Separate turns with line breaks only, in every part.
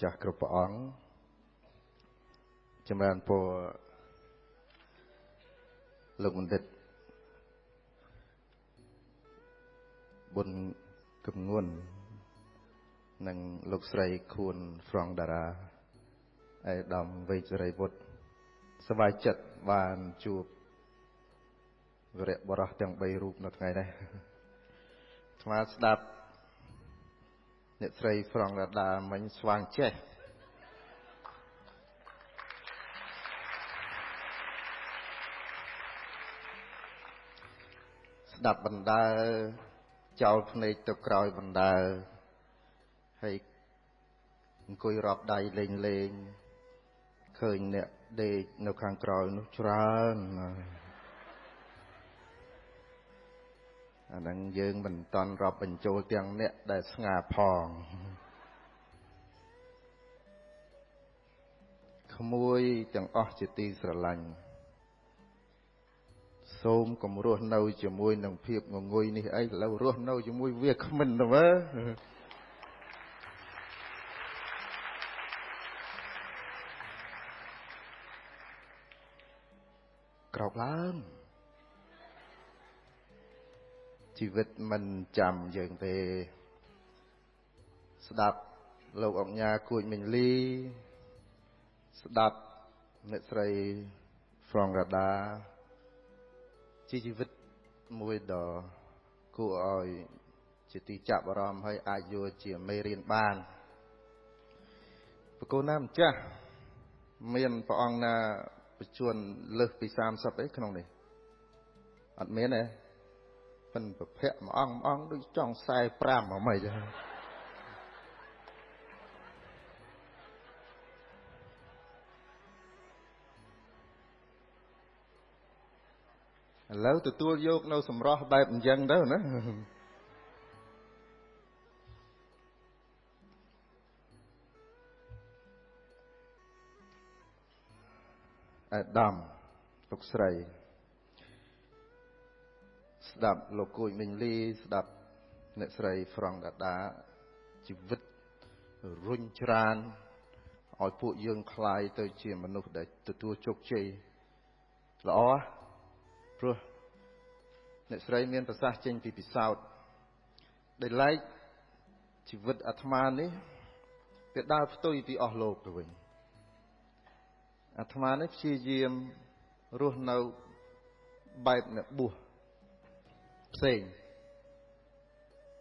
ចាស់គ្រប់ព្រះអង្គចម្រើនពរលោកបណ្ឌិតបុនកំងួននិងលោកស្រីខួនហ្វ្រង់តារាអេដាមវេជ្ជរីវុឌ្ឍសប្បាយចិត្តបានជួបវរៈបរោះទាំង3រូបនៅថ្ងៃនេះស្មាស្ដាប់អ្នកស្រីហ្វ្រង់តារាមិញស្វាងចេះស្ដាប់បណ្ដើចោលភ្នែកទៅក្រោយបណ្ដើហើយអង្គុយរាប់ដៃលេងលេងឃើញអ្នកដេកនៅខាងក្រោយនោះច្រើនអាហ្នឹងយើងមិនតន់រាប់បញ្ចូលទាំងអ្នកដែលស្ងាផងក្មួយទាំងអស់ជាទីស្រឡាញ់សូមកុំរស់នៅជាមួយនឹងភាពងងុយនេះអីឥឡូវរស់នៅជាមួយវាគ្មិនទៅមើលក្រោកឡើងជីវិតមិនចាំយើងទេស្ដាប់លោកអង្ញាគួចមិញលីស្ដាប់អ្នកស្រីហ្វ្រង់រ៉ាដាជាជីវិតមួយដ៏គួរឲ្យជាទីចាប់អារម្មណ៍ហើយអាចយកជាមេរៀនបានប្រគល់ណាម្ចាស់មានព្រះអង្គណាបញ្ជួនលើសពី30អីក្នុងនេះអត់មានទេប៉ិនប្រភ័ក្រមួយអង្គដូចចង់45ហ្មងមិនចឹងឥឡូវទទួលយកនៅសម្រស់បែបអញ្ចឹងទៅណាអាដាមលោកស្រីស្ដាប់លោកគួយមិញលីស្ដាប់អ្នកស្រីហ្វ្រង់តាដាជីវិតរុញច្រានឲ្យពួកយើងคลายទៅជាមនុស្សដែលទទួលជោគជ័យល្អព្រោះអ្នកស្រីមានប្រសាសន៍ចេញពីពិសោធន៍ដែលឡែកជីវិតអាត្មានេះវាដើរផ្ទុយពីអស់លោកទៅវិញអាត្មានេះព្យាយាមរស់នៅបែបអ្នកបួសផ្សេង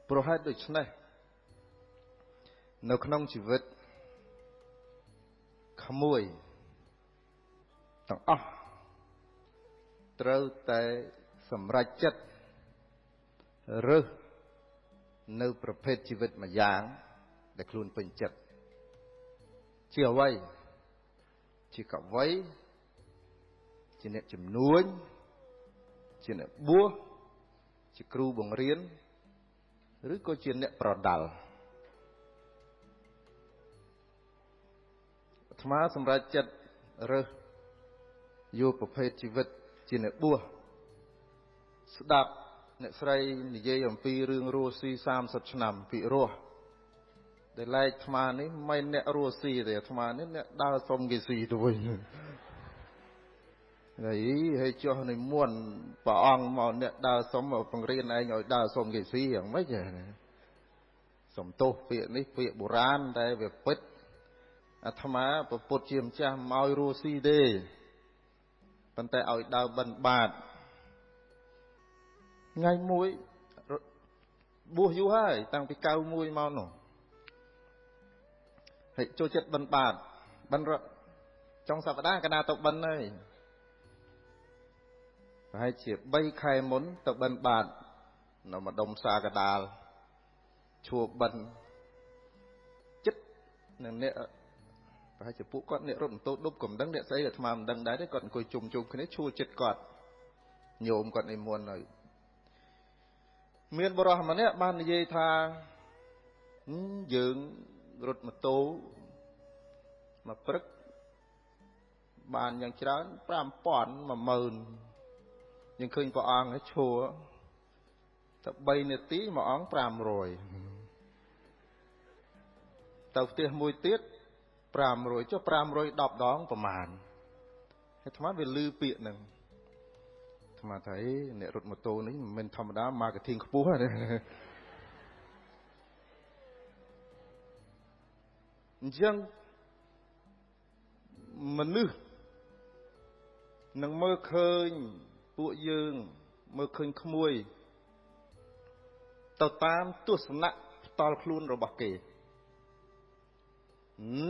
ប្រហែលដូច្នេះនៅក្នុងជីវិតក្មួយទាំងអស់ត្រូវតែសម្រេចចិត្តរើសនៅប្រភេទជីវិតម្យ៉ាងដែលខ្លួនពេញចិត្តជាអ្វីជាកវីជាអ្នកជំនួញជាអ្នកបួសជាគ្រូបង្រៀនឬក៏ជាអ្នកប្រដាល់អាត្មាសម្រេចចិត្តរើសយកប្រភេទជីវិតជាអ្នកបួសស្ដាប់អ្នកស្រីនិយាយអំពីរឿងរស់ស៊ី30ឆ្នាំពីរស់ដែលឡែកអាត្មានេះមិនអ្នករស់ស៊ីទេអាត្មានេះអ្នកដើរសុំគេស៊ីទៅវិញហើយចុះនិមន្តព្រះអង្គមកអ្នកដើរសុំមកបង្រៀនឯងឲ្យដើរសុំគេស៊ីយ៉ាងម៉េចសំទោសពាក្យនេះពាក្យបុរាណតែវាពិតអាត្មាប្រពុតជាម្ចាស់មកឲ្យរស់ស៊ីទេប៉ុន្តែឲ្យដើរបិណ្ឌបាតថ្ងៃមួយបួសយូរហើយតាំងពី91មកនោះហើយចូលចិត្តបិណ្ឌបាតបិណ្ឌចុងសប្តាហ៍កណាទៅបិណ្ឌហើយប្រហែលជា3ខែមុនទៅបិណ្ឌបាតនៅម្ដុំផ្សារកដាលឈួរបិណ្ឌចិត្តនឹងអ្នកប្រហែលជាពួកគាត់អ្នករត់ម៉ូតូដប់ក៏មិនដឹងអ្នកស្អីអាត្មាមិនដឹងដែរទេគាត់អង្គុយជុំគ្នាឈួរចិត្តគាត់ញោមគាត់និមន្តហើយមានបរិះម្នាក់បាននិយាយថាយើងរត់ម៉ូតូមកព្រឹកបានយ៉ាងច្រើន 5000 10000យើងឃើញព្រះអង្គឈួរតែ3នាទីមួយអង្គ500ទៅផ្ទះមួយទៀត 500ចុះ510ដងប្រមាណហើយអាត្មាវាលឺពាក្យហ្នឹងអាត្មាថាអ្នករត់ម៉ូតូនេះមិនមែនធម្មតា marketing ខ្ពស់ទេអញ្ចឹងមនុស្សនឹងមើលឃើញពួកយើងមើលឃើញក្មួយទៅតាមទស្សនៈផ្ទាល់ខ្លួនរបស់គេ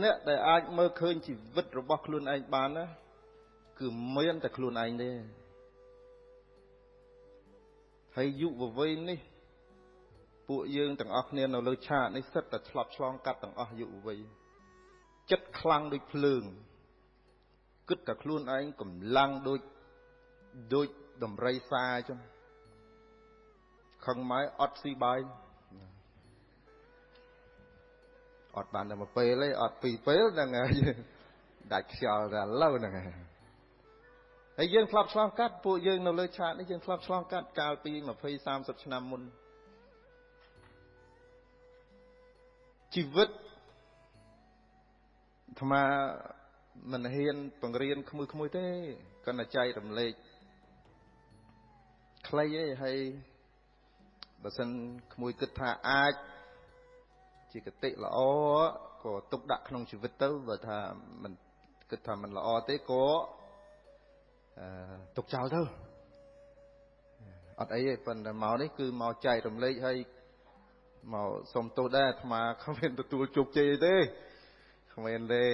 អ្នកដែលអាចមើលឃើញជីវិតរបស់ខ្លួនឯងបានណាគឺមានតែខ្លួនឯងទេហើយយុវវ័យនេះពួកយើងទាំងអស់គ្នានៅលើឆាកនេះសិតតែឆ្លប់ឆ្លងកាត់ទាំងអស់យុវវ័យចិត្តខ្លាំងដូចភ្លើងគិតតែខ្លួនឯងកម្លាំងដូចដំរីសាអញ្ចឹងខឹងម៉ែអត់ស៊ីបាយអត់បានតែមួយពេលទេអត់ពីរពេលហ្នឹងហើយដាច់ខ្យល់តែឥឡូវហ្នឹងហើយយើងធ្លាប់ឆ្លងកាត់ពួកយើងនៅលើឆាកនេះយើងធ្លាប់ឆ្លងកាត់កាលពី20 30ឆ្នាំមុនជីវិតអាត្មាមិនហ៊ានបង្រៀនក្មួយទេគាត់តែចែករំលែកខ្លីឯងហើយបើសិនក្មួយគិតថាអាចជាគតិល្អក៏ទុកដាក់ក្នុងជីវិតទៅបើថាមិនគិតថាមិនល្អទេក៏ទុកចោលទៅអត់អីទេប៉ុន្តែមកនេះគឺមកចែករំលែកហើយមកសុំទោសដែរអាត្មាគ្មានទទួលជោគជ័យទេគ្មានទេ